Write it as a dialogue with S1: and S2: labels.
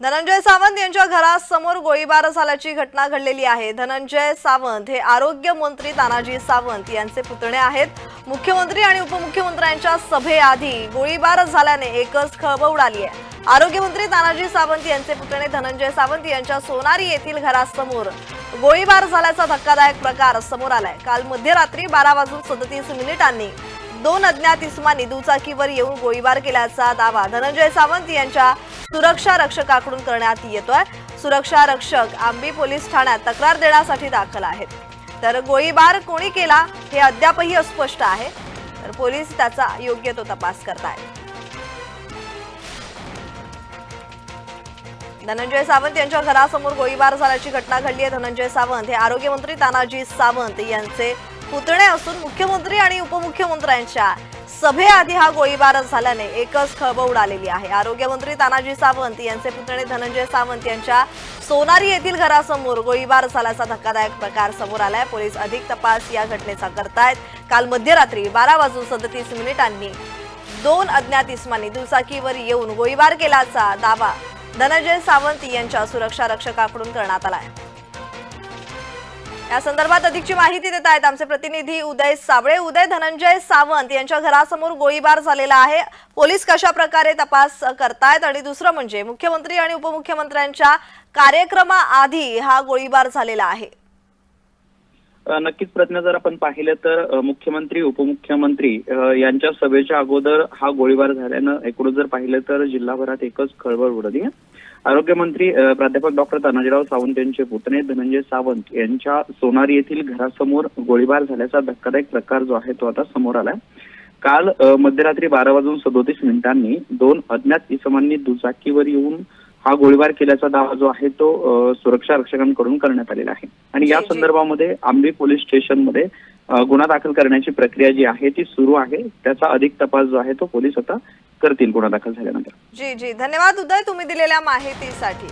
S1: धनंजय सावंत यांच्या घरासमोर गोळीबार झाल्याची घटना घडलेली आहे। धनंजय सावंत हे आरोग्य मंत्री तानाजी सावंत यांचे पुतणे आहेत। मुख्यमंत्री आणि उपमुख्यमंत्र्यांच्या सभेआधी गोळीबार झाल्याने एकच खळबळ उडाली आहे। आरोग्य मंत्री तानाजी सावंत यांचे पुतणे धनंजय सावंत यांच्या सोनारी येथील घरासमोर गोळीबार झाल्याचा धक्कादायक प्रकार समोर आलाय। काल मध्यरात्री 12:37 दोन अज्ञात इसमांनी दुचाकीवर येऊन गोळीबार केल्याचा दावा धनंजय सावंत यांच्या सुरक्षा रक्षकाकडून करण्यात येतोय। सुरक्षा रक्षक आंबी पोलीस ठाण्यात तक्रार देण्यासाठी दाखल आहेत। तर गोळीबार कोणी केला हे अद्यापही अस्पष्ट आहे। तर पोलीस त्याचा योग्य तो तपास करतायत। धनंजय सावंत यांच्या घरासमोर गोळीबार झाल्याची घटना घडली आहे। धनंजय सावंत हे आरोग्य मंत्री तानाजी सावंत यांचे पुतणे असून मुख्यमंत्री आणि उपमुख्यमंत्र्यांच्या सभेआधी हा गोळीबार झाल्याने एकच खळबळ उडालेली आहे। आरोग्य मंत्री तानाजी सावंत यांचे पुतणे धनंजय सावंत यांच्या सोनारी येथील घरासमोर गोळीबार झाल्याचा धक्कादायक प्रकार समोर आलाय। पोलीस अधिक तपास या घटनेचा करतायत। काल मध्यरात्री 12:37 दोन अज्ञात इसमांनी दुचाकीवर येऊन गोळीबार केल्याचा दावा धनंजय सावंत यांच्या सुरक्षा रक्षकाकडून करण्यात आलाय। या संदर्भात अधिकची माहिती देत आहेत आमचे प्रतिनिधी उदय साबळे। उदय, धनंजय सावंत यांच्या घरासमोर गोळीबार झालेला आहे, पोलीस कशा प्रकारे तपास करतायत आणि दुसरं म्हणजे मुख्यमंत्री आणि उपमुख्यमंत्र्यांच्या कार्यक्रमाआधी हा गोळीबार झालेला आहे।
S2: नक्कीच प्रज्ञा, जर आपण पाहिलं तर मुख्यमंत्री उपमुख्यमंत्री यांच्या सभेच्या अगोदर हा गोळीबार झाल्यानं एकूण जर पाहिलं तर जिल्हाभरात एकच खळबळ उडाली आहे। आरोग्यमंत्री प्राध्यापक डॉक्टर तानाजीराव सावंत यांचे पुतणे धनंजय सावंत यांच्या सोनारी येथील घरासमोर गोळीबार झाल्याचा धक्कादायक प्रकार जो आहे तो आता समोर आलाय। काल मध्यरात्री 12:37 दोन अज्ञात इसमांनी दुचाकीवर येऊन हा गोळीबार केल्याचा दावा जो आहे तो सुरक्षा रक्षकांकडून करण्यात आलेला आहे आणि या संदर्भामध्ये आंबी पोलीस स्टेशनमध्ये गुन्हा दाखल करण्याची प्रक्रिया जी आहे ती सुरू आहे। त्याचा अधिक तपास जो आहे तो पोलीस आता करतील गुन्हा दाखल झाल्यानंतर।
S1: जी धन्यवाद उदय, तुम्ही दिलेल्या माहितीसाठी।